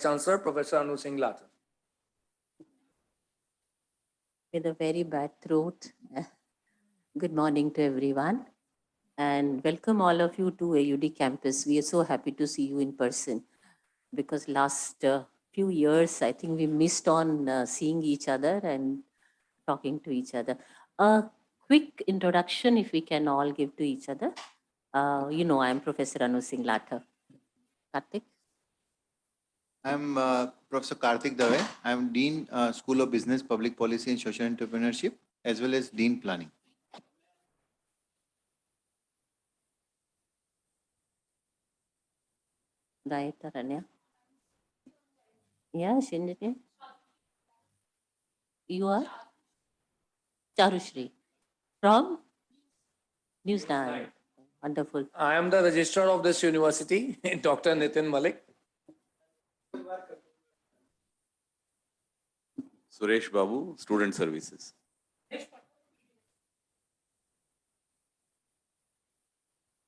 Chancellor, Professor Anu Singh Lathar. With a very bad throat, good morning to everyone and welcome all of you to AUD campus. We are so happy to see you in person because last few years, I think we missed on seeing each other and talking to each other. A quick introduction, if we can all give to each other. You know, I'm Professor Anu Singh Lathar. Karthik? I'm Professor Karthik Dave. I'm Dean School of Business, Public Policy and Social Entrepreneurship, as well as Dean Planning. Taranya. Yeah, Shinjit. You are? Charushri. From? News Now. Wonderful. I am the registrar of this university, Dr. Nitin Malik. Suresh Babu, Student Services.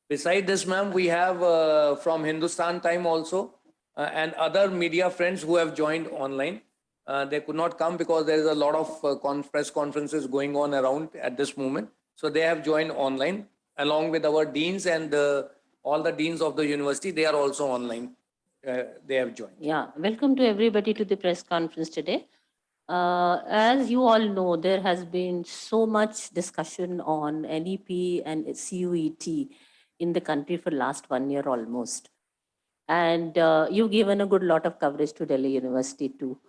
Beside this, ma'am, we have from Hindustan Time also and other media friends who have joined online. They could not come because there is a lot of press conferences going on around at this moment. So they have joined online along with our deans and all the deans of the university. They are also online. They have joined. Yeah, welcome to everybody to the press conference today. As you all know, there has been so much discussion on NEP and CUET in the country for last 1 year almost. And you've given a good lot of coverage to Delhi University too.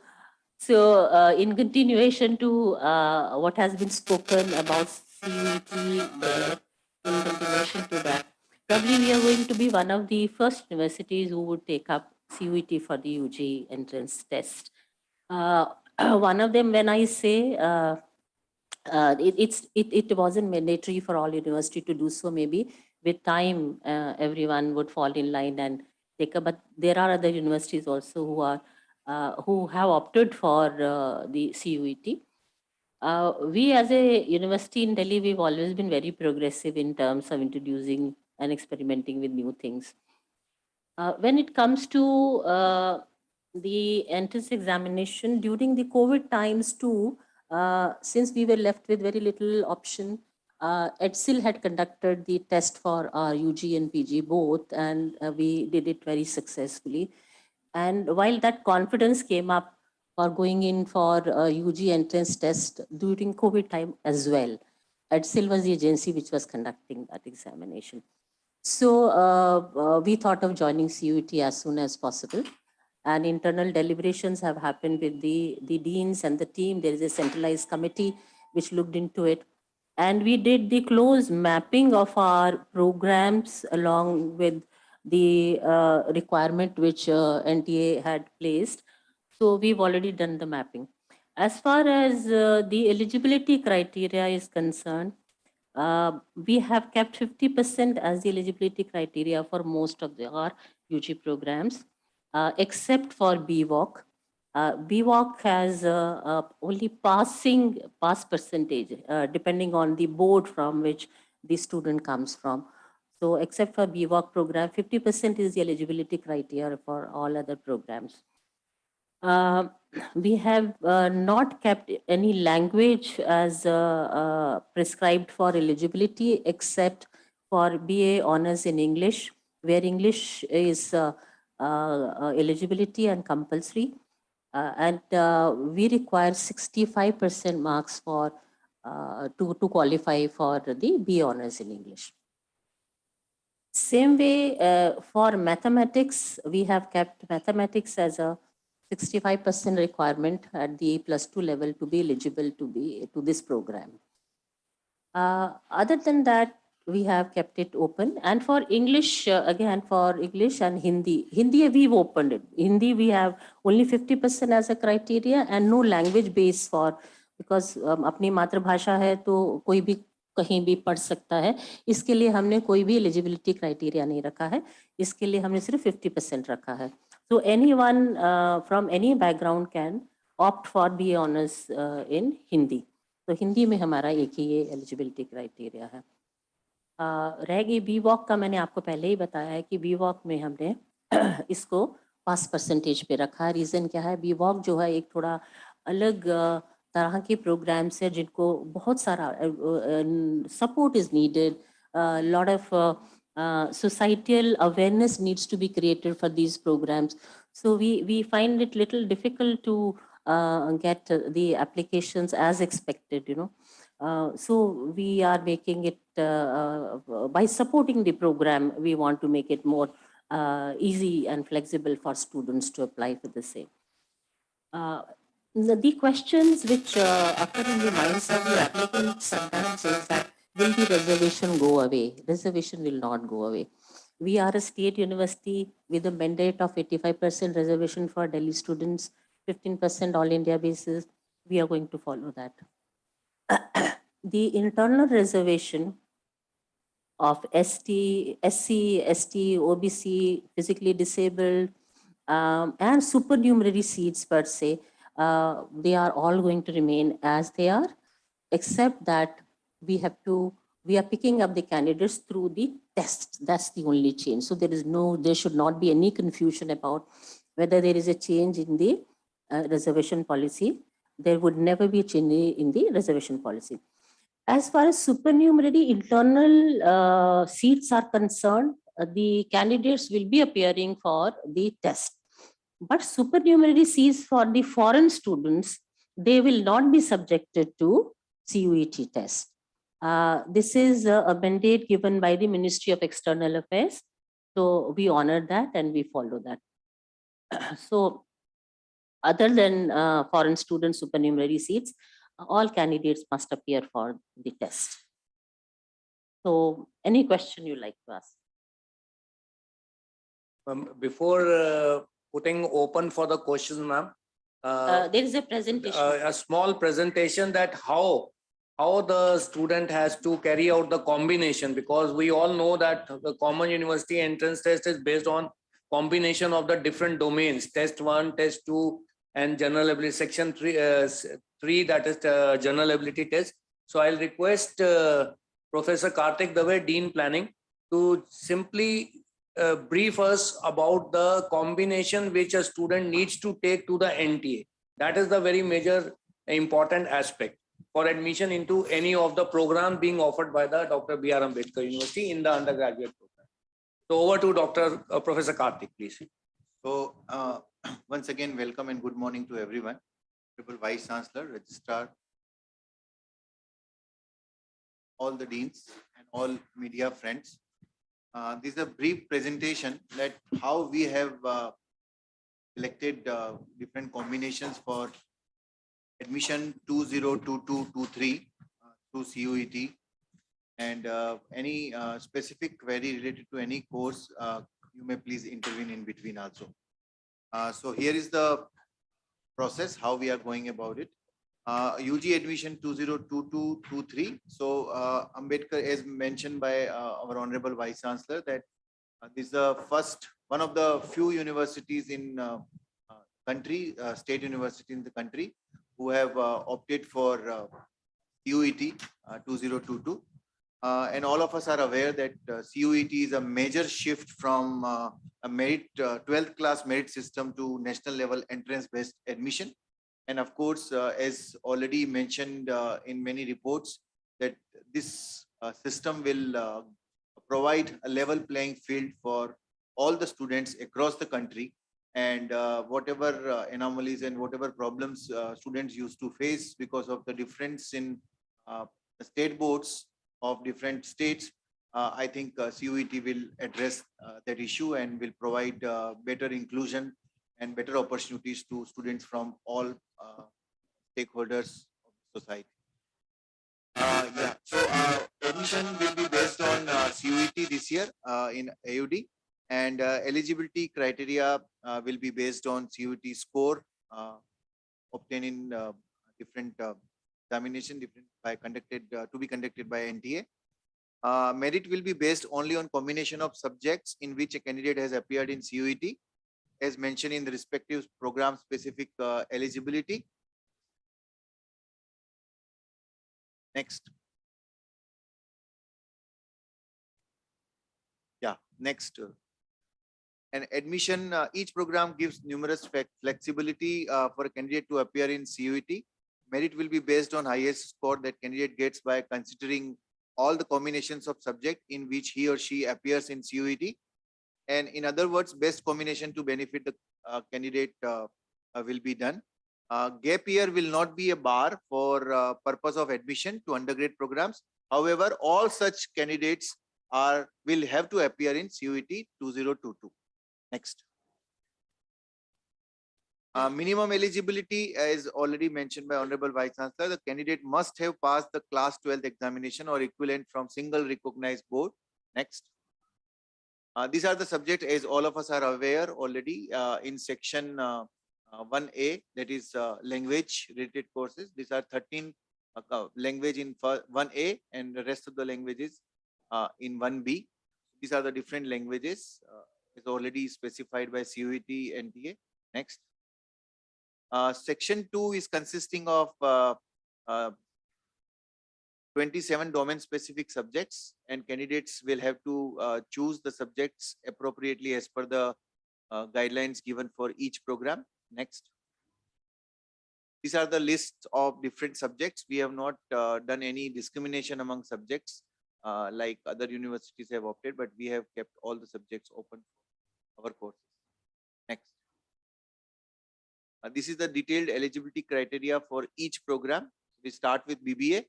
So in continuation to what has been spoken about CUET, in continuation to that, probably we are going to be one of the first universities who would take up CUET for the UG entrance test. One of them, when I say it wasn't mandatory for all university to do so, maybe with time everyone would fall in line and take up, but there are other universities also who have opted for the CUET. We as a university in Delhi, we've always been very progressive in terms of introducing and experimenting with new things. When it comes to the entrance examination during the COVID times too, since we were left with very little option, EDSIL had conducted the test for our UG and PG both, and we did it very successfully. And while that confidence came up for going in for UG entrance test during COVID time as well, EDSIL was the agency which was conducting that examination. So we thought of joining CUET as soon as possible. And internal deliberations have happened with the deans and the team. There is a centralized committee which looked into it. And we did the close mapping of our programs along with the requirement which NTA had placed. So we've already done the mapping. As far as the eligibility criteria is concerned, we have kept 50% as the eligibility criteria for most of our UG programs, except for BVOC. BVOC has only pass percentage, depending on the board from which the student comes from. So except for BVOC program, 50% is the eligibility criteria for all other programs. We have not kept any language as prescribed for eligibility except for BA honors in English, where English is eligibility and compulsory. And we require 65% marks for to qualify for the BA honors in English. Same way for mathematics, we have kept mathematics as a 65% requirement at the +2 level to be eligible to this program. Other than that, we have kept it open. And for English, again, for English and Hindi we've opened it. Hindi, we have only 50% as a criteria and no language base for, because अपनी मातृभाषा है तो कोई भी कहीं भी पढ़ सकता है. इसके लिए हमने कोई भी एलिजिबिलिटी क्राइटेरिया नहीं रखा है. इसके लिए हमने सिर्फ 50% रखा है. So anyone from any background can opt for BA honors in Hindi. तो हिंदी में हमारा एक ही ये एलिजिबिलिटी क्राइटेरिया है. रह गई BVOC का, मैंने आपको पहले ही बताया है कि BVOC में हमने इसको पास परसेंटेज पे रखा है। रीज़न क्या है, बी वॉक जो है एक थोड़ा अलग तरह के प्रोग्राम्स है जिनको बहुत सारा support is needed, lot of societal awareness needs to be created for these programs. So we find it little difficult to get the applications as expected, you know. So we are making it by supporting the program, we want to make it more easy and flexible for students to apply for the same. The questions which occur in the minds of the applicants sometimes is that, will the reservation go away? Reservation will not go away. We are a state university with a mandate of 85% reservation for Delhi students, 15% all India basis. We are going to follow that. The internal reservation of ST, SC, ST, OBC, physically disabled, and supernumerary seats per se, they are all going to remain as they are, except that we are picking up the candidates through the test. That's the only change. So there should not be any confusion about whether there is a change in the reservation policy. There would never be a change in the reservation policy. As far as supernumerary internal seats are concerned, the candidates will be appearing for the test. But supernumerary seats for the foreign students, they will not be subjected to CUET test. This is a mandate given by the Ministry of External Affairs. So we honor that and we follow that. So other than foreign student supernumerary seats, all candidates must appear for the test. So any question you like to ask? Before putting open for the questions, ma'am, There is a presentation. a small presentation that how the student has to carry out the combination, because we all know that the common university entrance test is based on combination of the different domains, test 1, test 2, and general ability section 3, that is general ability test. So I'll request Professor Karthik Dave, Dean Planning, to simply brief us about the combination which a student needs to take to the NTA. That is the very major important aspect for admission into any of the program being offered by the Dr. B.R. Ambedkar University in the undergraduate program. So over to Professor Karthik, please. So once again, welcome and good morning to everyone. Honorable Vice Chancellor, Registrar, all the deans and all media friends. This is a brief presentation that how we have selected different combinations for admission 2022-23 through CUET, and any specific query related to any course, you may please intervene in between also. So here is the process, how we are going about it. UG admission 2022-23. So Ambedkar, as mentioned by our Honorable Vice Chancellor, that this is the first, one of the few universities in country, state university in the country, who have opted for CUET 2022. And all of us are aware that CUET is a major shift from a merit 12th class merit system to national level entrance based admission. And of course, as already mentioned in many reports, that this system will provide a level playing field for all the students across the country, and whatever anomalies and whatever problems students used to face because of the difference in the state boards of different states, I think CUET will address that issue and will provide better inclusion and better opportunities to students from all stakeholders of society. Yeah, so admission will be based on CUET this year in AUD, and eligibility criteria will be based on CUET score obtained in different examination, to be conducted by NTA. Merit will be based only on combination of subjects in which a candidate has appeared in CUET, as mentioned in the respective program specific eligibility. Next. Yeah, next. And admission, each program gives numerous flexibility for a candidate to appear in CUET. Merit will be based on highest score that candidate gets by considering all the combinations of subject in which he or she appears in CUET. And in other words, best combination to benefit the candidate will be done. Gap year will not be a bar for purpose of admission to undergrad programs. However, all such candidates will have to appear in CUET 2022. Next. Minimum eligibility, as already mentioned by Honorable Vice Chancellor, the candidate must have passed the class 12th examination or equivalent from single recognized board. Next. These are the subjects, as all of us are aware already, in section 1A, that is language related courses. These are 13 language in 1A and the rest of the languages in 1B. These are the different languages is already specified by CUET NTA. Next. Section 2 is consisting of 27 domain specific subjects, and candidates will have to choose the subjects appropriately as per the guidelines given for each program. Next. These are the lists of different subjects. We have not done any discrimination among subjects like other universities have opted, but we have kept all the subjects open for our courses. Next. This is the detailed eligibility criteria for each program. We start with BBA.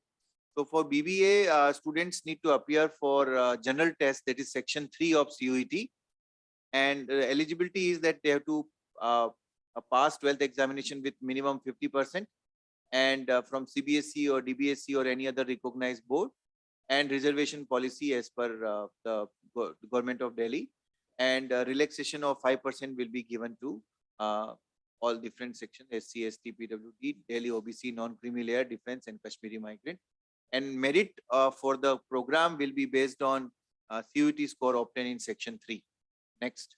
So for BBA, students need to appear for general test, that is section 3 of CUET. And eligibility is that they have to pass 12th examination with minimum 50%, and from CBSE or DBSE or any other recognized board, and reservation policy as per the government of Delhi. And relaxation of 5% will be given to all different sections, SC, ST, PWD, Delhi OBC, non-creamy layer, defense, and Kashmiri migrant. And merit for the program will be based on CUET score obtained in section 3. Next.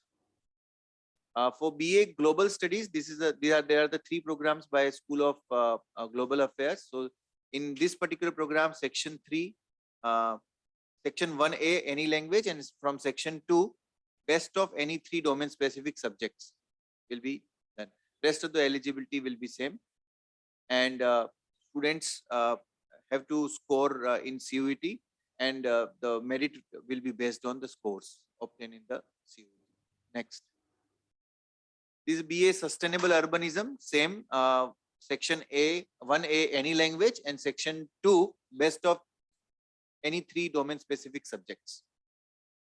For BA Global Studies, there are the 3 programs by School of Global Affairs. So in this particular program, section 3, section 1A, any language, and from section 2, best of any 3 domain specific subjects will be done. Rest of the eligibility will be same, and students have to score in CUET, and the merit will be based on the scores obtained in the CUET. Next. This is BA Sustainable Urbanism, same section 1A, any language, and section 2, best of any 3 domain specific subjects,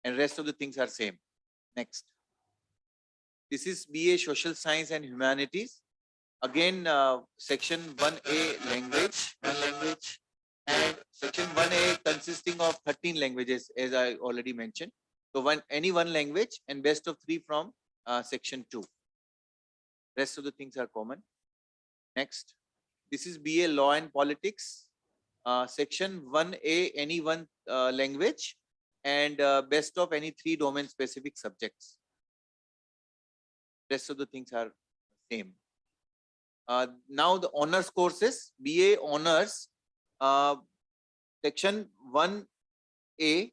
and rest of the things are same. Next. This is BA Social Science and Humanities. Again, section 1A, language, and section 1A consisting of 13 languages, as I already mentioned. So any one language, and best of 3 from section 2. Rest of the things are common. Next. This is BA Law and Politics. Section 1A, any one language, and best of any 3 domain specific subjects. Rest of the things are same. Now the honors courses, BA Honors, section 1A,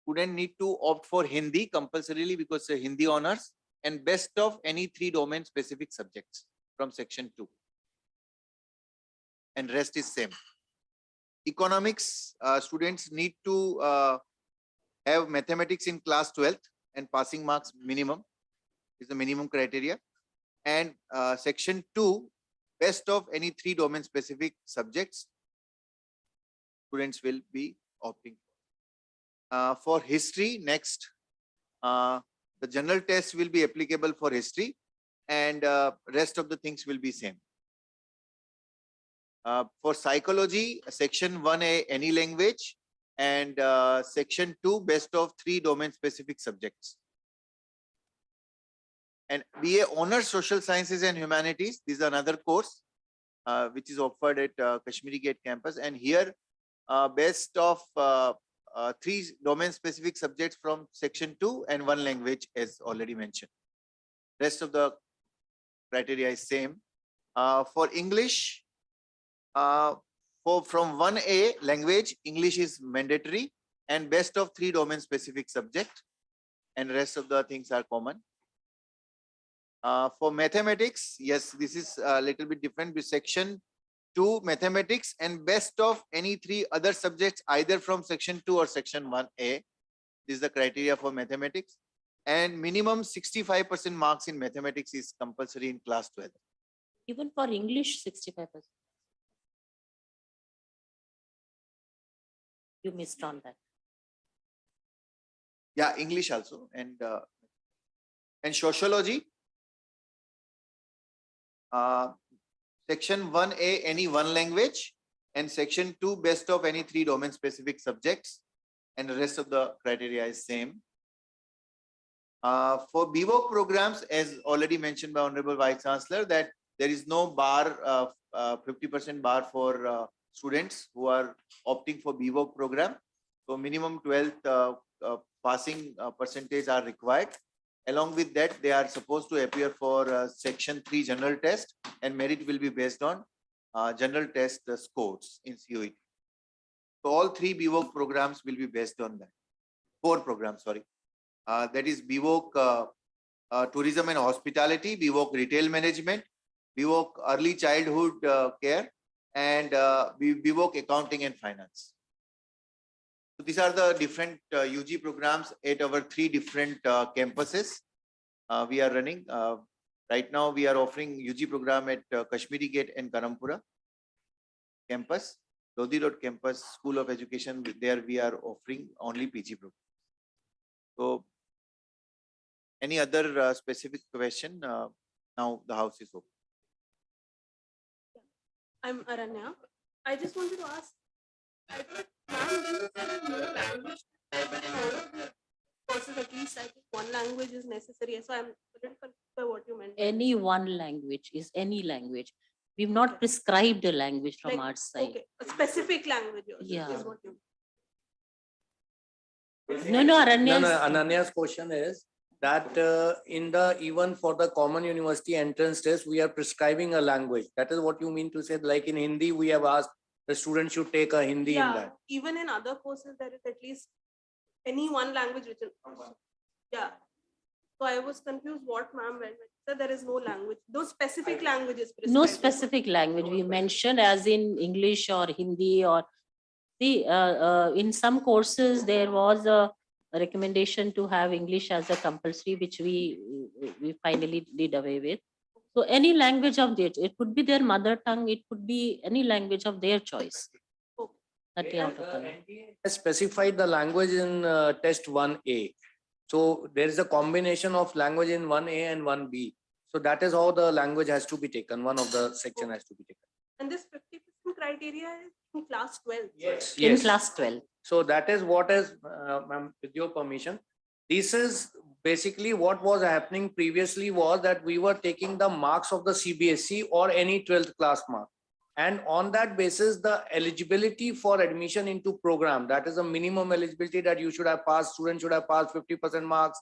student need to opt for Hindi compulsorily because Hindi honors, and best of any 3 domain specific subjects from section 2. And rest is same. Economics, students need to have mathematics in class 12th and passing marks minimum is the minimum criteria. And section 2, best of any 3 domain specific subjects students will be opting for. For history, next, the general test will be applicable for history, and rest of the things will be same. For psychology, section 1A, any language, and section 2, best of 3 domain specific subjects. And BA Honors Social Sciences and Humanities, this is another course which is offered at Kashmiri Gate campus, and here best of 3 domain specific subjects from section 2 and 1 language, as already mentioned. Rest of the criteria is same. For English, from 1A language, English is mandatory, and best of 3 domain specific subject. and rest of the things are common. For mathematics, yes, this is a little bit different with section 2 mathematics and best of any 3 other subjects either from section 2 or section 1A. This is the criteria for mathematics, and minimum 65% marks in mathematics is compulsory in class 12. Even for English, 65%. You missed on that. Yeah, English also, and sociology. Section 1A, any one language, and section 2, best of any 3 domain specific subjects, and the rest of the criteria is same. For BVOC programs, as already mentioned by Honorable Vice Chancellor, that there is no bar, 50% bar for students who are opting for BVOC program. So minimum 12th passing percentage are required. Along with that, they are supposed to appear for section 3 general test, and merit will be based on general test scores in CUET. So all 3 BVOC programs will be based on that. 4 programs, sorry. That is BVOC tourism and hospitality, BVOC retail management, BVOC early childhood care, and BVOC accounting and finance. So these are the different UG programs at our 3 different campuses we are running. Right now, we are offering UG program at Kashmiri Gate and Karampura campus. Lodi Road campus, School of Education, there we are offering only PG program. So, any other specific question? Now the house is open. I'm Aranya. I just wanted to ask, I thought, ma'am, when you said no language, courses, at least I think one language is necessary. So I'm a little confused by what you meant. Any one language is any language. We've not prescribed a language from Like, our side. Okay, a specific language Yeah. is what you No, No, Aranya's. Ananya's question is that in the even for the common university entrance test, we are prescribing a language. That is what you mean to say. Like in Hindi, we have asked the student should take a Hindi in Yeah, that. even in other courses, there is at least any one language written. Yeah. So I was confused what ma'am meant. So there is no language, those specific languages. No prescribed. specific language we mentioned as in English or Hindi or see in some courses there was a recommendation to have English as a compulsory, which we finally did away with. So any language of theirs, it could be their mother tongue, it could be any language of their choice. Okay. 30 out of 10. NTA has specified the language in test 1A. So there is a combination of language in 1A and 1B. So that is how the language has to be taken. One of the section has to be taken. And this 50% criteria is in class 12. Yes. In class 12. So that is what is, ma'am, with your permission, this is basically what was happening previously was that we were taking the marks of the CBSE or any 12th class mark. And on that basis, the eligibility for admission into program, that is a minimum eligibility that you should have passed, student should have passed 50% marks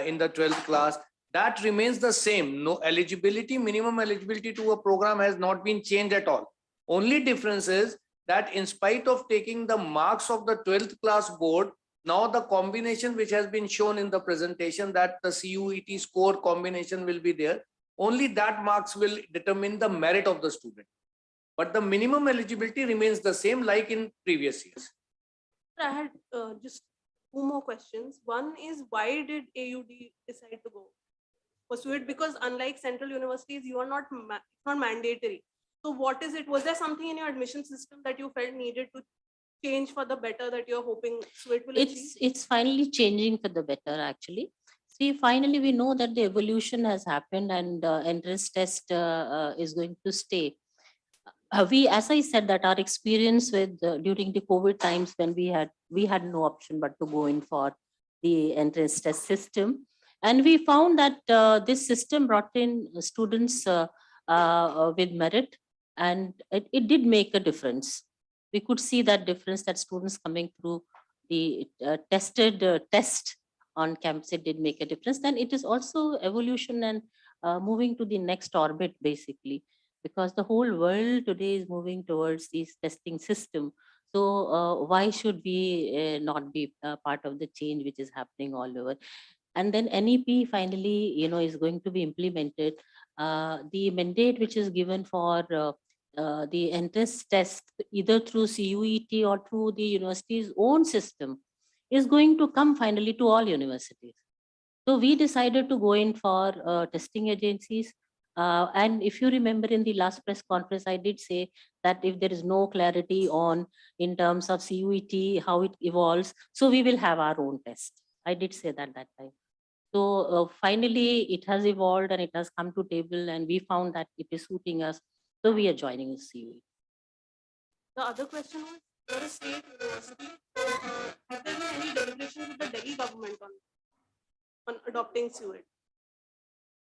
in the 12th class. That remains the same. No eligibility, minimum eligibility to a program has not been changed at all. Only difference is that in spite of taking the marks of the 12th class board, now the combination which has been shown in the presentation that the CUET score combination will be there, only that marks will determine the merit of the student. But the minimum eligibility remains the same like in previous years. I had just 2 more questions. One is, why did AUD decide to go pursue it? Because unlike central universities, you are not mandatory. So what is it? Was there something in your admission system that you felt needed to change for the better that you're hoping CUET will achieve? It's finally changing for the better actually. See, finally we know that the evolution has happened and entrance test is going to stay. We, as I said, that our experience with during the COVID times when we had no option but to go in for the entrance test system, and we found that this system brought in students with merit, and it did make a difference. We could see that difference, that students coming through the tested test on campus, it did make a difference. Then it is also evolution and moving to the next orbit basically, because the whole world today is moving towards this testing system. So why should we not be part of the change which is happening all over? And then NEP finally, is going to be implemented. The mandate which is given for the entrance test, either through CUET or through the university's own system, is going to come finally to all universities. So we decided to go in for testing agencies. And if you remember in the last press conference, I did say that if there is no clarity on in terms of CUET, how it evolves, so we will have our own test. I did say that time. So finally, it has evolved and it has come to table, and we found that it is suiting us. So we are joining CUET. The other question was, you're a state university. Have there been any deliberations with the Delhi government on adopting CUET?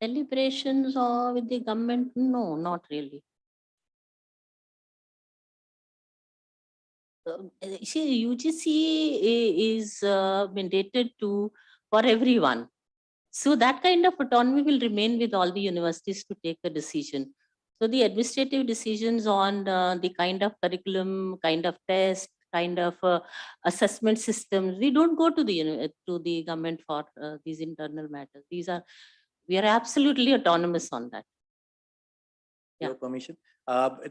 Deliberations or with the government? No, not really. See, UGC is mandated for everyone. So that kind of autonomy will remain with all the universities to take a decision. So the administrative decisions on the kind of curriculum, kind of test, kind of assessment systems, we don't go to the government for these internal matters. We are absolutely autonomous on that. Your permission.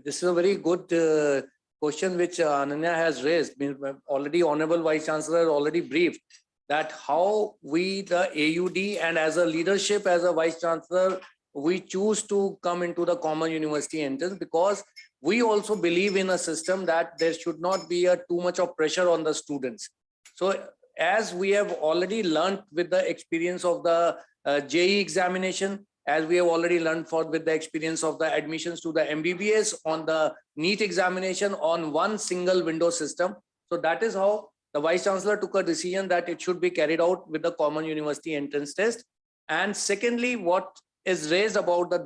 This is a very good question which Ananya has raised. Already Honorable Vice Chancellor already briefed that how we, the AUD, and as a leadership, as a Vice Chancellor, we choose to come into the common university entrance because we also believe in a system that there should not be too much of pressure on the students. So as we have already learned with the experience of the JEE examination, as we have already learned with the experience of the admissions to the MBBS on the NEET examination on one single window system. So that is how the Vice Chancellor took a decision that it should be carried out with the common university entrance test. And secondly, what is raised about the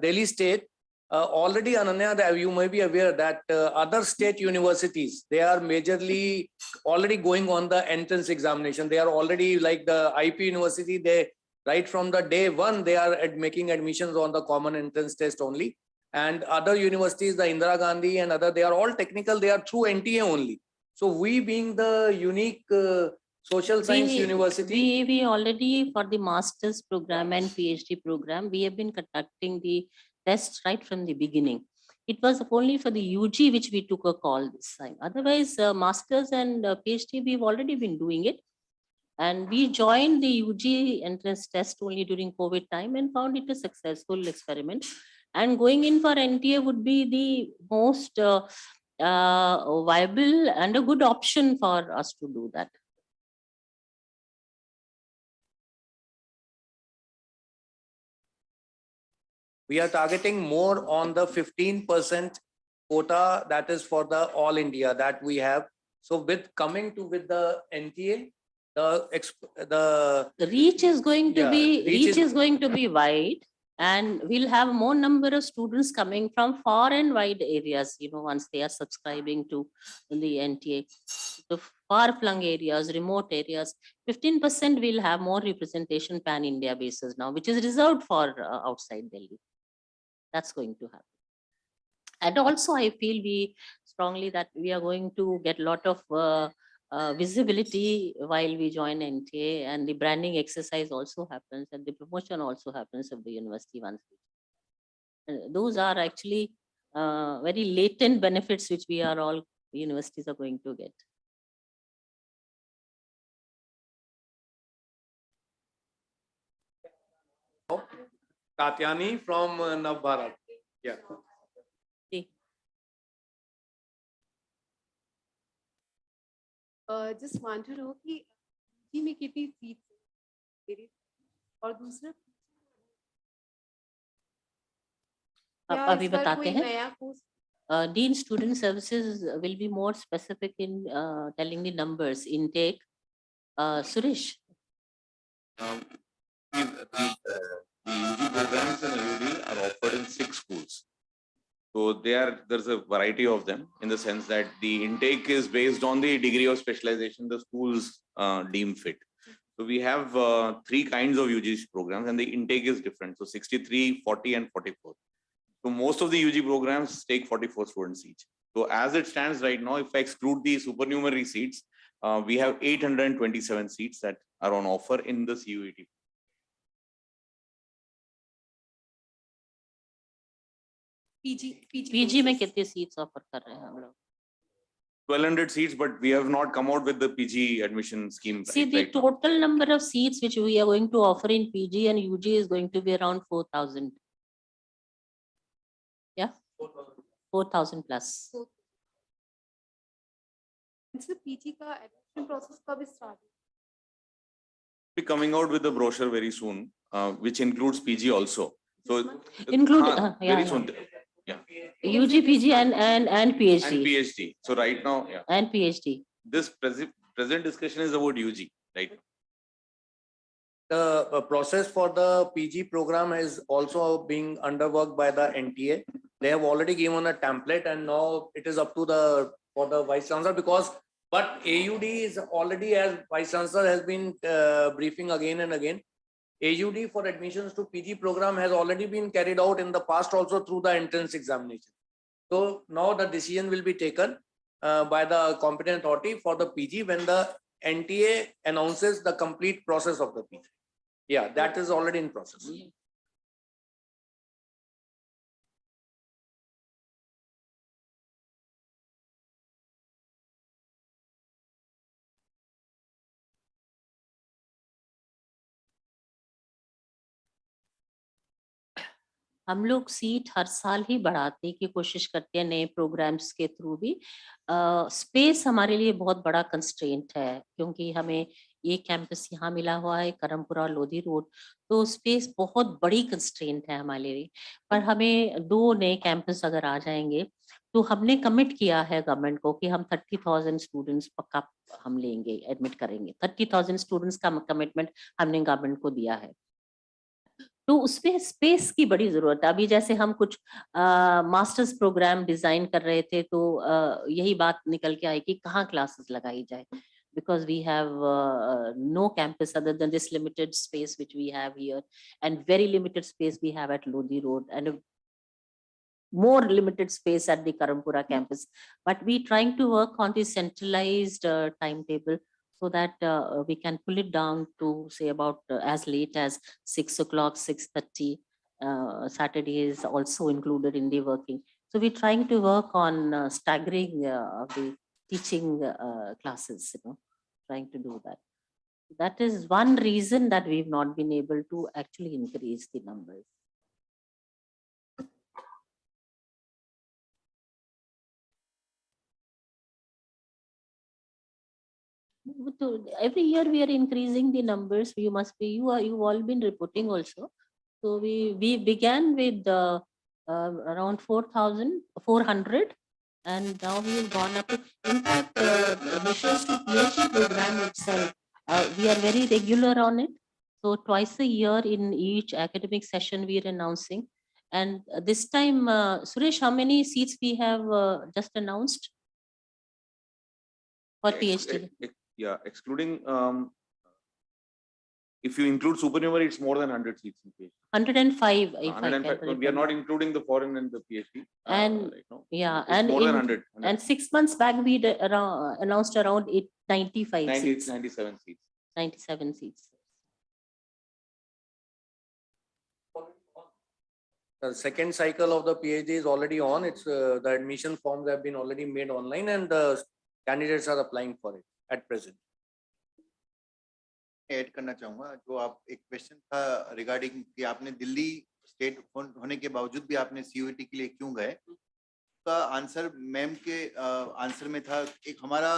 Delhi state, already Ananya, that you may be aware that other state universities, they are majorly already going on the entrance examination. They are already like the IP University, they right from the day one, they are making admissions on the common entrance test only. And other universities, the Indira Gandhi and other, they are all technical, they are through NTA only. So we being the unique social science university. We already, for the master's program and PhD program, we have been conducting the tests right from the beginning. It was only for the UG which we took a call this time. Otherwise, master's and PhD, we've already been doing it. And we joined the UG entrance test only during COVID time and found it a successful experiment. And going in for NTA would be the most viable and a good option for us to do that. We are targeting more on the 15% quota that is for the all India that we have. So with the NTA, the reach is going to be wide, and we'll have more number of students coming from far and wide areas, once they are subscribing to the NTA. The far flung areas, remote areas, 15% will have more representation pan India basis now, which is reserved for outside Delhi. That's going to happen. And also I feel strongly that we are going to get a lot of visibility while we join NTA, and the branding exercise also happens, and the promotion also happens of the university once. Those are actually very latent benefits which universities are going to get. Tatyani from Navbharat. Yeah. Just want to know कि जी में कितनी seat और दूसरा अभी बताते हैं. Dean Student Services will be more specific in telling the numbers intake. Suresh. The UG programs in AUD are offered in 6 schools. So there's a variety of them in the sense that the intake is based on the degree of specialization the schools deem fit. So we have 3 kinds of UG programs and the intake is different. So 63, 40 and 44. So most of the UG programs take 44 students each. So as it stands right now, if I exclude the supernumerary seats, we have 827 seats that are on offer in the CUET. PG में कितनी seats offer कर रहे हैं हम लोग? 1200 seats, but we have not come out with the PG admission scheme. See, the right now. total number of seats which we are going to offer in PG and UG is going to be around 4,000. Yeah, 4,000 plus. Sir PG का admission process कब start? Be coming out with the brochure very soon, which includes PG also. So Include very yeah, soon. Yeah. UG, PG and PhD. And PhD. So right now, yeah. And PhD. This present discussion is about UG, right? The process for the PG program is also being underworked by the NTA. They have already given a template, and now it is up to for the vice chancellor, because but AUD is already, as vice chancellor has been briefing again and again, AUD for admissions to PG program has already been carried out in the past also through the entrance examination. So now the decision will be taken by the competent authority for the PG when the NTA announces the complete process of the PG. Yeah, that is already in process. हम लोग seat हर साल ही बढ़ाने की कोशिश करते हैं नए programmes के थ्रू भी। स्पेस हमारे लिए बहुत बड़ा कंस्ट्रेंट है, क्योंकि हमें ये कैंपस यहाँ मिला हुआ है करमपुरा लोधी रोड, तो स्पेस बहुत बड़ी कंस्ट्रेंट है हमारे लिए। पर हमें 2 नए कैंपस अगर आ जाएंगे तो हमने कमिट किया है गवर्नमेंट को कि हम 30,000 स्टूडेंट्स पक्का हम लेंगे, एडमिट करेंगे। 30,000 स्टूडेंट्स का कमिटमेंट हमने गवर्नमेंट को दिया है, तो उसमें स्पेस की बड़ी जरूरत है। अभी जैसे हम कुछ मास्टर्स प्रोग्राम डिजाइन कर रहे थे, तो यही बात निकल के आई कि कहाँ क्लासेस लगाई जाए, because we have no campus other than this limited space which we have here, and very limited space we have at Lodi Road, and a more limited space at the Karampura campus. But we trying to work on the centralized timetable, so that we can pull it down to say about as late as 6 o'clock, 6:30. Saturday is also included in the working. So we're trying to work on staggering the teaching classes, trying to do that. That is one reason that we've not been able to actually increase the numbers. Every year we are increasing the numbers. You must be, you've all been reporting also. So we began with around 4,400, and now we've gone up to, in fact, admissions to PhD program itself, we are very regular on it. So twice a year in each academic session we are announcing. And this time, Suresh, how many seats we have just announced for PhD? Yeah, excluding, if you include supernumerary, it's more than 100 seats in PhD. 105. If I 105, can we are not remember. including the foreign and the PhD. And yeah, it's and more than 100. and 6 months back we announced around 95 90, seats. 97 seats. 97 seats. The second cycle of the PhD is already on. It's the admission forms have been already made online, and the candidates are applying for it at present. Add करना चाहूंगा, जो आप एक question था regarding कि आपने Delhi state होने के बावजूद भी आपने CUET के लिए क्यों गए, का आंसर मैम के आंसर में था। एक हमारा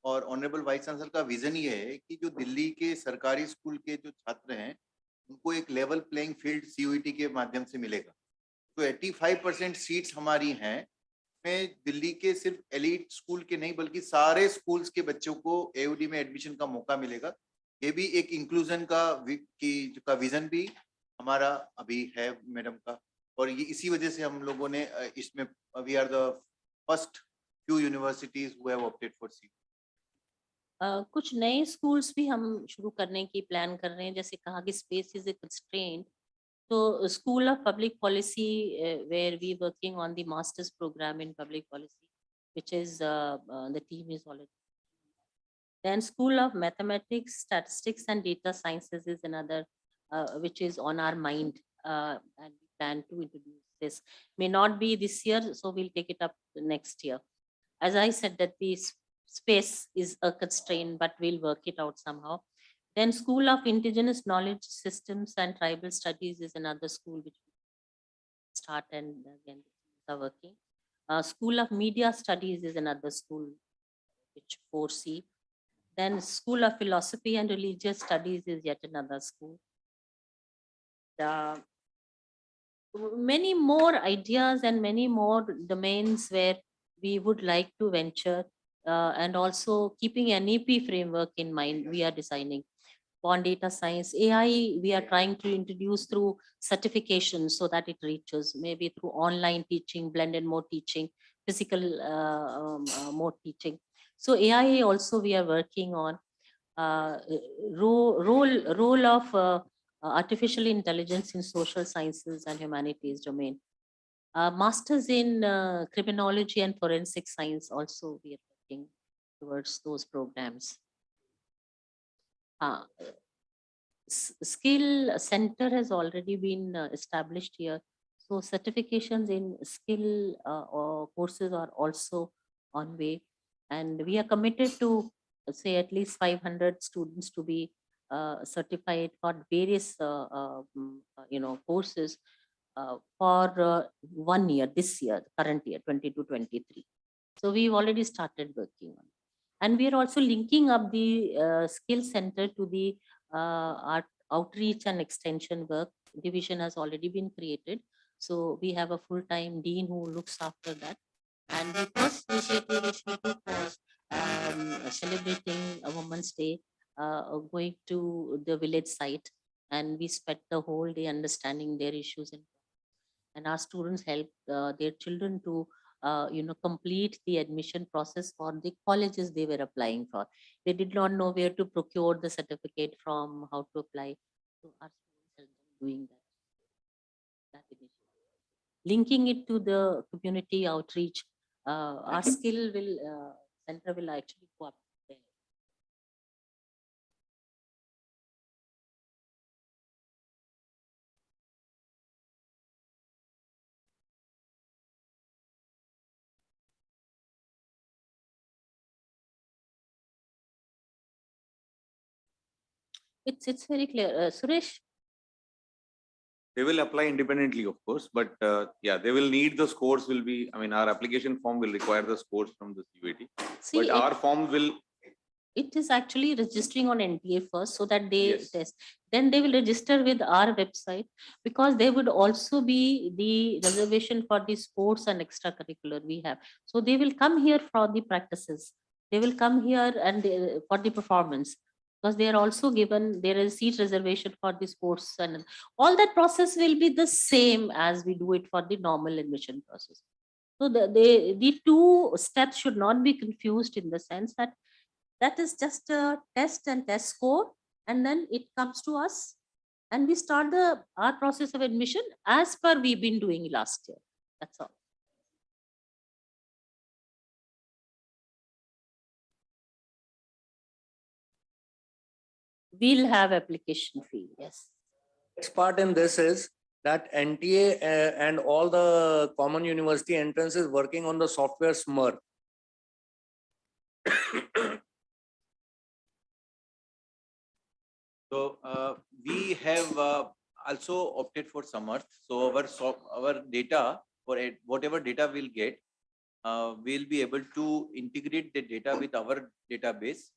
और ऑनरेबल वाइस चांसलर का विजन ये है कि जो दिल्ली के सरकारी स्कूल के जो छात्र हैं उनको एक लेवल प्लेइंग फील्ड CUET के माध्यम से मिलेगा। तो 85% सीट्स हमारी हैं, में दिल्ली के सिर्फ एलिट स्कूल के नहीं बल्कि सारे स्कूल्स के बच्चों को AUD में एडमिशन का मौका मिलेगा। ये भी एक इंक्लूजन का विजन भी हमारा अभी है मैडम का, और ये इसी वजह से हम लोगों ने इसमें we are the first few universities who have opted for CUET। कुछ नए स्कूल्स भी हम शुरू करने की प्लान कर रहे हैं, जैसे कहा कि स्पेस इज ए कंस्ट्रेंट। तो school of public policy where we working on the masters program in public policy, which is the team is already Then School of Mathematics, Statistics and Data Sciences is another, which is on our mind, and we plan to introduce this. May not be this year, so we'll take it up next year. As I said, that the space is a constraint, but we'll work it out somehow. Then School of Indigenous Knowledge Systems and Tribal Studies is another school which we start, and again are working. School of Media Studies is another school which foresee. Then School of Philosophy and Religious Studies is yet another school. Many more ideas and many more domains where we would like to venture, and also keeping an EP framework in mind, we are designing. On data science, AI, we are trying to introduce through certification so that it reaches, maybe through online teaching, blended mode teaching, physical mode teaching. So AI also we are working on. Role of artificial intelligence in social sciences and humanities domain. Masters in criminology and forensic science also we are working towards those programs. Skill center has already been established here. So certifications in skill or courses are also on way. And we are committed to say at least 500 students to be certified for various courses for 1 year, this year, current year, 22-23. So we've already started working on it. And we are also linking up the skill center to the art outreach and extension work division has already been created. So we have a full-time dean who looks after that. And the first initiative which we took was celebrating a Women's Day, going to the village site, and we spent the whole day understanding their issues, and our students helped their children to complete the admission process for the colleges they were applying for. They did not know where to procure the certificate from, how to apply. So our students helped them doing that initiative. Linking it to the community outreach, our skill will center will actually go up there. It's very clear. Suresh, They will apply independently, of course, but yeah, they will need the scores will be, I mean, our application form will require the scores from the CUET, see, but our form will, it is actually registering on NTA first so that they Yes. test. Then they will register with our website, because there would also be the reservation for the sports and extracurricular we have. So they will come here for the practices. They will come here and for the performance, because they are also given, there is seat reservation for the sports, and all that process will be the same as we do it for the normal admission process. So the two steps should not be confused, in the sense that that is just a test and test score, and then it comes to us and we start our process of admission as per we've been doing last year. That's all. We'll have application fee, yes. Next part in this is that NTA and all the common university entrance is working on the software SMER. So we have also opted for Samarth. So our data for whatever data we'll get, we'll be able to integrate the data with our database.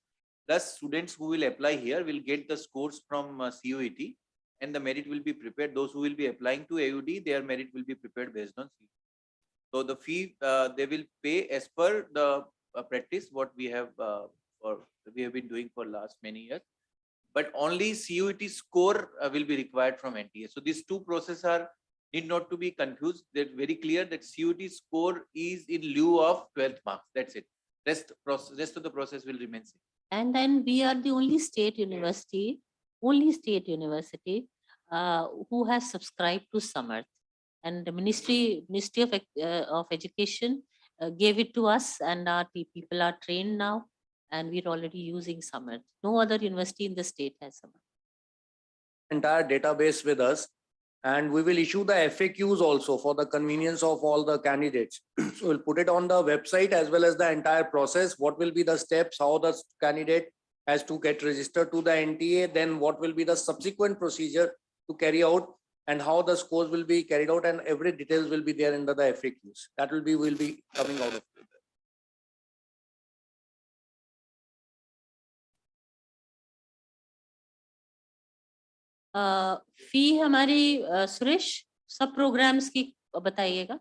Plus, students who will apply here will get the scores from CUET, and the merit will be prepared. Those who will be applying to AUD, their merit will be prepared based on CUET. So the fee they will pay as per the practice what we have been doing for last many years. But only CUET score will be required from NTA. So these two processes need not to be confused. They're very clear that CUET score is in lieu of 12th marks. That's it. Rest of the process will remain same. And then we are the only state university who has subscribed to Samarth. And the Ministry of Education gave it to us, and our people are trained now. and we're already using Summer. No other university in the state has Summer. Entire database with us, and we will issue the FAQs also for the convenience of all the candidates. So we'll put it on the website as well as the entire process. What will be the steps, how the candidate has to get registered to the NTA, then what will be the subsequent procedure to carry out, and how the scores will be carried out, and every details will be there under the FAQs. That will be coming out of it. फी हमारी सुरेश सब programmes की बताइएगा.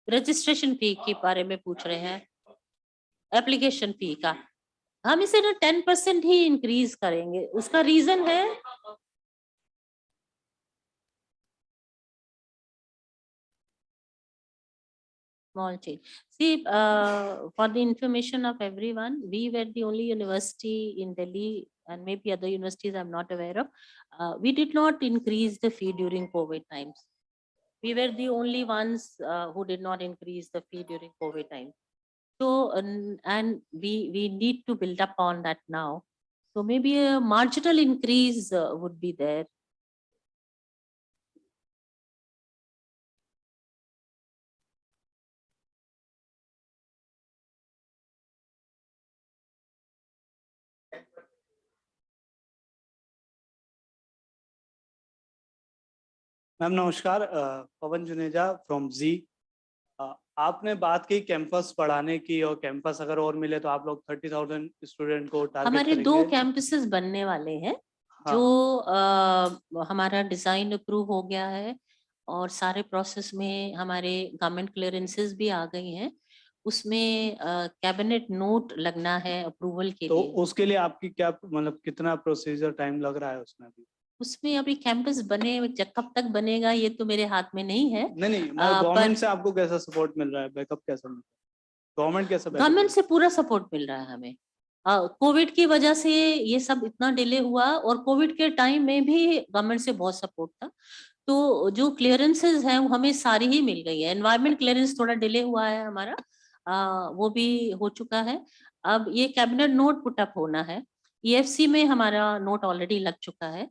Registration fee के बारे में पूछ रहे हैं, एप्लीकेशन फी का. हम इसे ना 10% ही इंक्रीज करेंगे. उसका रीजन है small change. See, for the information of everyone, we were the only university in Delhi, and maybe other universities I'm not aware of. We did not increase the fee during COVID times. We were the only ones who did not increase the fee during COVID time. So, and we need to build up on that now. So maybe a marginal increase would be there. Ma'am नमस्कार, पवन Juneja from जी. आपने बात की campus बढ़ाने की, और campus अगर और मिले तो आप लोग 30,000 स्टूडेंट को टारगेट हमारे करेंगे. 2 कैंपसेस बनने वाले हैं. हाँ. जो हमारा डिजाइन अप्रूव हो गया है और सारे प्रोसेस में हमारे गवर्नमेंट क्लियरेंसेस भी आ गई हैं. उसमें कैबिनेट नोट लगना है अप्रूवल के तो लिए. उसके लिए आपकी क्या मतलब कितना प्रोसीजर टाइम लग रहा है उसमें अभी? उसमें अभी कैंपस बने, कब तक बनेगा ये तो मेरे हाथ में नहीं है. नहीं, गवर्नमेंट से आपको कैसा सपोर्ट मिल रहा है, बैकअप कैसा मिल रहा है? गवर्नमेंट कैसा? गवर्नमेंट से पूरा सपोर्ट मिल रहा है हमें. कोविड की वजह से ये सब इतना डिले हुआ, और कोविड के टाइम में भी गवर्नमेंट से बहुत सपोर्ट था. तो जो क्लियरेंसेस हैं वो हमें सारी ही मिल गई है. एनवायरमेंट क्लियरेंस थोड़ा डिले हुआ है हमारा, वो भी हो चुका है. अब ये कैबिनेट नोट पुटअप होना है. EFC में हमारा नोट ऑलरेडी लग चुका है.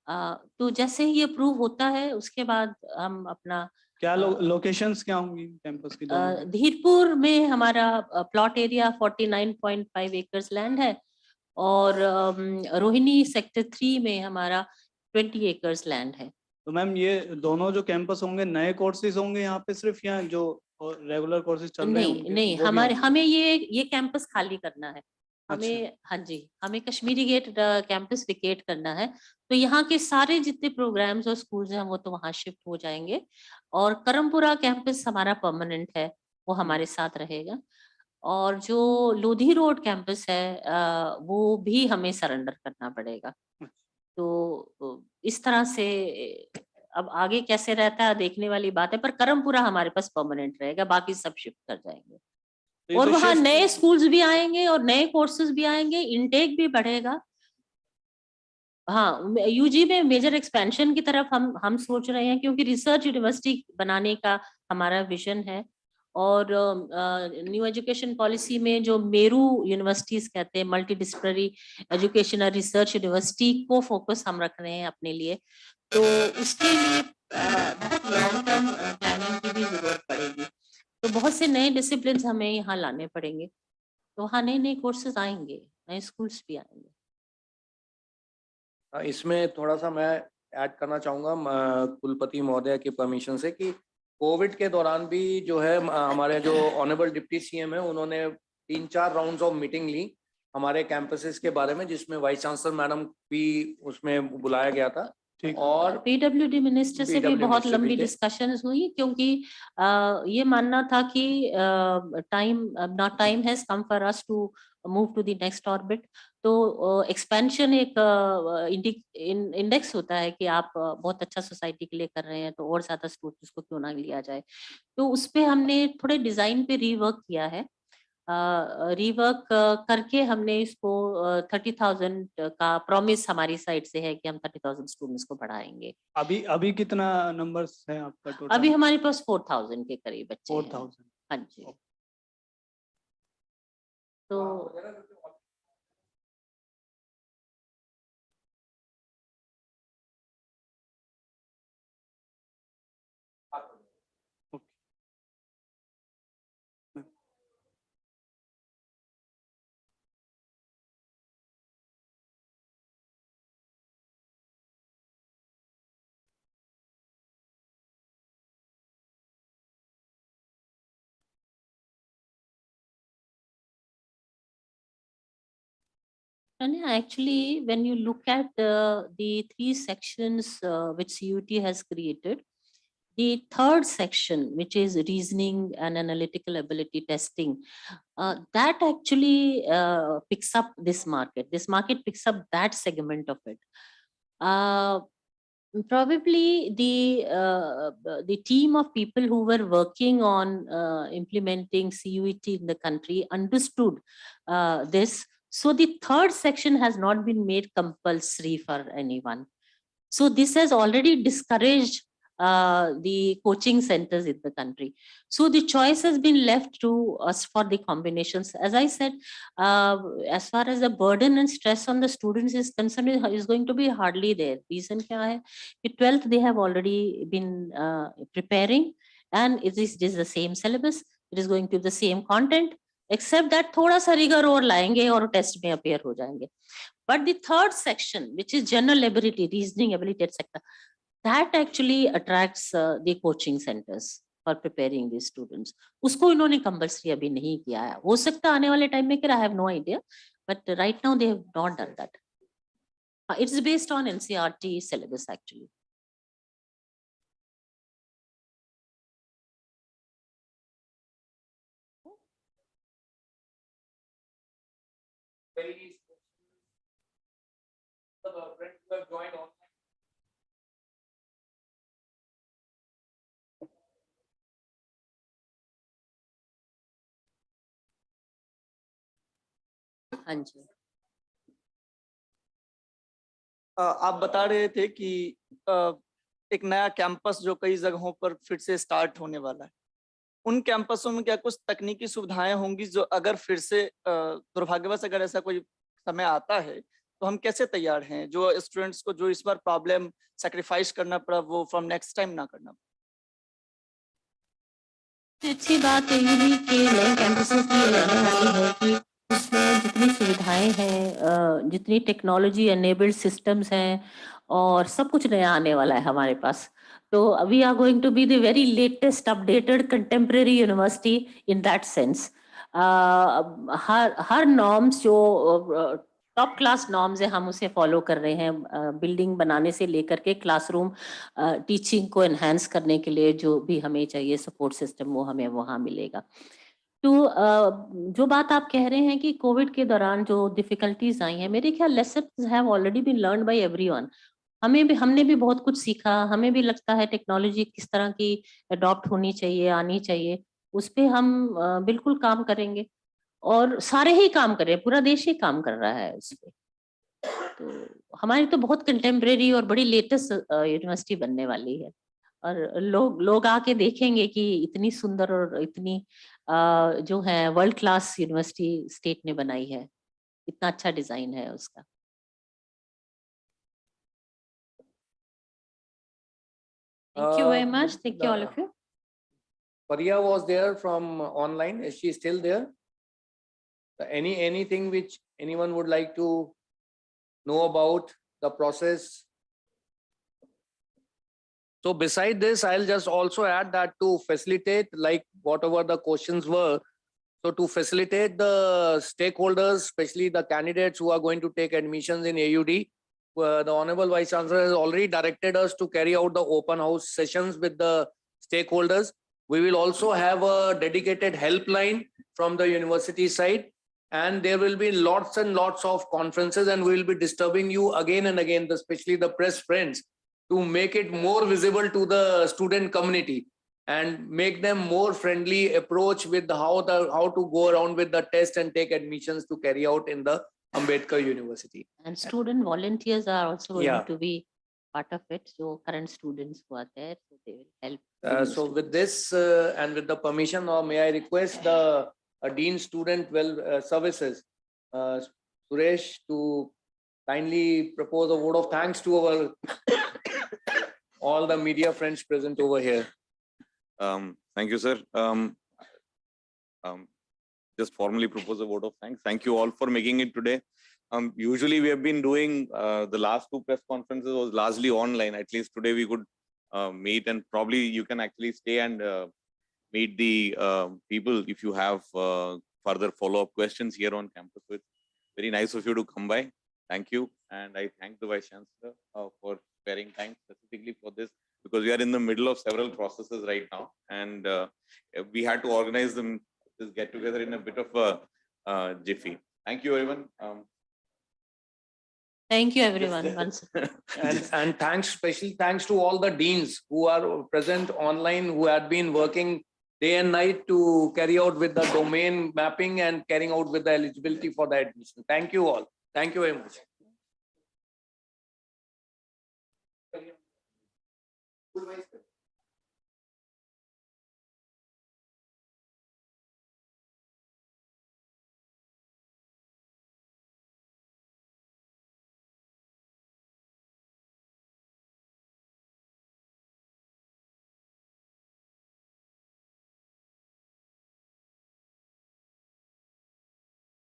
तो जैसे ही अप्रूव होता है उसके बाद हम अपना क्या लोकेशंस क्या होंगी कैंपस की? धीरपुर में हमारा प्लॉट एरिया 49.5 एकर्स लैंड है, और रोहिणी सेक्टर 3 में हमारा 20 एकर्स लैंड है. तो मैम ये दोनों जो कैंपस होंगे नए कोर्सेज होंगे यहाँ पे सिर्फ, या जो रेगुलर कोर्सेज चल रहे होंगे? नहीं, हमें ये कैंपस खाली करना है. हमें, हाँ जी, हमें कश्मीरी गेट कैंपस विकेट करना है. तो यहाँ के सारे जितने प्रोग्राम्स और स्कूल्स हैं वो तो वहाँ शिफ्ट हो जाएंगे, और करमपुरा कैंपस हमारा परमानेंट है, वो हमारे साथ रहेगा. और जो लोधी रोड कैंपस है वो भी हमें सरेंडर करना पड़ेगा. तो इस तरह से अब आगे कैसे रहता है देखने वाली बात है, पर करमपुरा हमारे पास परमानेंट रहेगा, बाकी सब शिफ्ट कर जाएंगे. और वहाँ नए स्कूल्स भी आएंगे और नए कोर्सेज भी आएंगे, इनटेक भी बढ़ेगा. हाँ, यूजी में मेजर एक्सपेंशन की तरफ हम सोच रहे हैं, क्योंकि रिसर्च यूनिवर्सिटी बनाने का हमारा विजन है. और न्यू एजुकेशन पॉलिसी में जो मेरू यूनिवर्सिटीज कहते हैं, मल्टी डिसिप्लिनरी एजुकेशन और रिसर्च यूनिवर्सिटी को फोकस हम रख रहे हैं अपने लिए. तो उसके लिए बहुत लॉन्ग टर्म प्लानिंग की भी जरूरत पड़ेगी. तो बहुत से नए डिसिप्लिन हमें यहाँ लाने पड़ेंगे. तो वहाँ नए कोर्सेज आएंगे, नए स्कूल्स भी आएंगे. इसमें थोड़ा सा मैं ऐड करना चाहूँगा कुलपति महोदय की परमिशन से, कि कोविड के दौरान भी जो है हमारे जो ऑनरेबल डिप्टी CM है उन्होंने 3-4 राउंड्स ऑफ मीटिंग ली हमारे कैंपसेस के बारे में, जिसमें वाइस चांसलर मैडम भी उसमें बुलाया गया था. और PWD मिनिस्टर से भी बहुत लंबी डिस्कशंस हुई, क्योंकि ये मानना था कि time has come for us to move to the next orbit. तो एक्सपेंशन एक इंडेक्स होता है कि आप बहुत अच्छा सोसाइटी के लिए कर रहे हैं, तो और ज्यादा स्टूडेंट्स को क्यों ना लिया जाए. तो उस पे हमने थोड़े डिजाइन पे रीवर्क किया है. रिवर्क करके हमने इसको 30,000 का प्रॉमिस हमारी साइड से है कि हम 30,000 स्टूडेंट्स को पढ़ाएंगे। अभी कितना नंबर्स है आपका टोटल? अभी हमारे पास 4,000 के करीब बच्चे हैं। 4,000। हाँ जी। तो And actually, when you look at the 3 sections which CUET has created, the third section, which is reasoning and analytical ability testing, that actually picks up this market. This market picks up that segment of it. Probably the team of people who were working on implementing CUET in the country understood this. So the third section has not been made compulsory for anyone. So this has already discouraged the coaching centers in the country. So the choice has been left to us for the combinations. As I said, as far as the burden and stress on the students is concerned, is going to be hardly there. Reason kya hai? 12th they have already been preparing, and it is the same syllabus. It is going to be the same content, except that thoda sa rigor और लाएंगे और test में appear हो जाएंगे. But the third section, which is general ability, reasoning ability, etc., that actually attracts the coaching centers for preparing these students. उसको इन्होंने compulsory अभी नहीं किया है. हो सकता है आने वाले time में, I have no idea, but right now they have not done that. It's based on NCERT syllabus actually. Friends who have joined online. हाँ जी। आप बता रहे थे कि एक नया कैंपस जो कई जगहों पर फिर से स्टार्ट होने वाला है, उन कैंपसों में क्या कुछ तकनीकी सुविधाएं होंगी जो अगर फिर से दुर्भाग्यवश अगर ऐसा कोई समय आता है तो हम कैसे तैयार हैं, जो स्टूडेंट्स को जो इस बार प्रॉब्लम सैक्रिफाइस करना पड़ा वो फ्रॉम नेक्स्ट टाइम ना करना पड़े? अच्छी बात यूनी के नए कैंपसेस की रहने वाली है कि उसमें जितनी सुविधाएं हैं, जितनी टेक्नोलॉजी एनेबल्ड सिस्टम्स हैं और सब कुछ नया आने वाला है हमारे पास. तो we are going to be the very latest updated contemporary university in that sense. हर नॉर्म्स जो टॉप क्लास नॉर्म्स है हम उसे फॉलो कर रहे हैं. बिल्डिंग बनाने से लेकर के क्लासरूम टीचिंग को एनहांस करने के लिए जो भी हमें चाहिए सपोर्ट सिस्टम वो हमें वहाँ मिलेगा. तो जो बात आप कह रहे हैं कि कोविड के दौरान जो डिफिकल्टीज आई हैं, मेरे ख्याल lessons have already been learn by everyone. हमने भी बहुत कुछ सीखा. हमें भी लगता है टेक्नोलॉजी किस तरह की अडॉप्ट होनी चाहिए, आनी चाहिए. उस पे हम बिल्कुल काम करेंगे और सारे ही काम कर रहे हैं, पूरा देश ही काम कर रहा है उस पे. तो हमारी तो बहुत कंटेम्प्रेरी और बड़ी लेटेस्ट यूनिवर्सिटी बनने वाली है और लोग आके देखेंगे कि इतनी सुंदर और इतनी जो है वर्ल्ड क्लास यूनिवर्सिटी स्टेट ने बनाई है. इतना अच्छा डिजाइन है उसका. Thank you very much. Thank you all of you. Paria was there from online. Is she still there? Anything which anyone would like to know about the process? So beside this, I'll just also add that to facilitate like whatever the questions were. So to facilitate the stakeholders, especially the candidates who are going to take admissions in AUD, the Honorable Vice Chancellor has already directed us to carry out the open house sessions with the stakeholders. We will also have a dedicated helpline from the university side, and there will be lots and lots of conferences, and we will be disturbing you again and again, especially the press friends, to make it more visible to the student community. and make them more friendly approach with how to go around with the test and take admissions to carry out in the Ambedkar University. And student volunteers are also going Yeah. to be part of it. So current students who are there, so they will help. So with this and with the permission, now may I request the Dean Student Services, Suresh, to kindly propose a vote of thanks to our all the media friends present over here. Thank you, sir. Just formally propose a vote of thanks. Thank you all for making it today. Usually we have been doing the last two press conferences was largely online. At least today we could meet, and probably you can actually stay and meet the people if you have further follow-up questions here on campus. So it's very nice of you to come by. Thank you. And I thank the Vice Chancellor for sparing time specifically for this, because we are in the middle of several processes right now, and we had to organize them this get together in a bit of a jiffy. Thank you, everyone. Thank you, everyone. Once And thanks, special thanks to all the deans who are present online, who had been working day and night to carry out with the domain mapping and carrying out with the eligibility for the admission. Thank you all. Thank you very much.